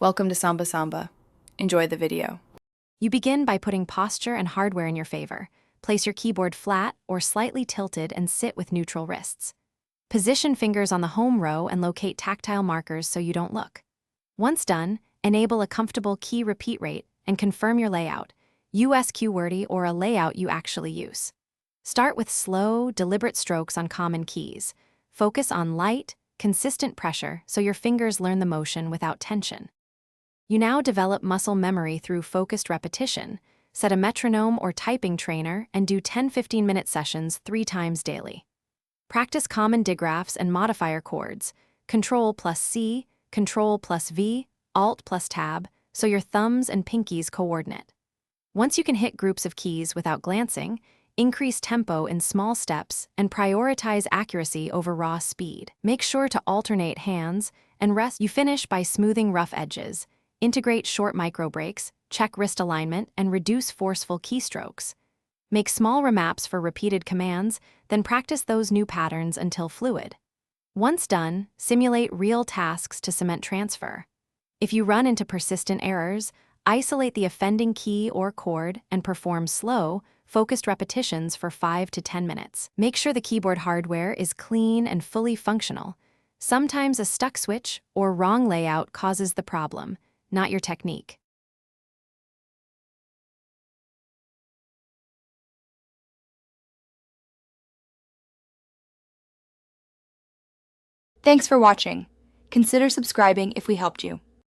Welcome to Samba Samba. Enjoy the video. You begin by putting posture and hardware in your favor. Place your keyboard flat or slightly tilted and sit with neutral wrists. Position fingers on the home row and locate tactile markers so you don't look. Once done, enable a comfortable key repeat rate and confirm your layout, US QWERTY or a layout you actually use. Start with slow, deliberate strokes on common keys. Focus on light, consistent pressure so your fingers learn the motion without tension. You now develop muscle memory through focused repetition. Set a metronome or typing trainer and do 10-15-minute sessions 3 times daily. Practice common digraphs and modifier chords, Control plus C, Control plus V, Alt plus Tab, so your thumbs and pinkies coordinate. Once you can hit groups of keys without glancing, increase tempo in small steps and prioritize accuracy over raw speed. Make sure to alternate hands and rest. You finish by smoothing rough edges. Integrate short micro breaks, check wrist alignment, and reduce forceful keystrokes. Make small remaps for repeated commands, then practice those new patterns until fluid. Once done, simulate real tasks to cement transfer. If you run into persistent errors, isolate the offending key or chord and perform slow, focused repetitions for 5 to 10 minutes. Make sure the keyboard hardware is clean and fully functional. Sometimes a stuck switch or wrong layout causes the problem, not your technique. Thanks for watching. Consider subscribing if we helped you.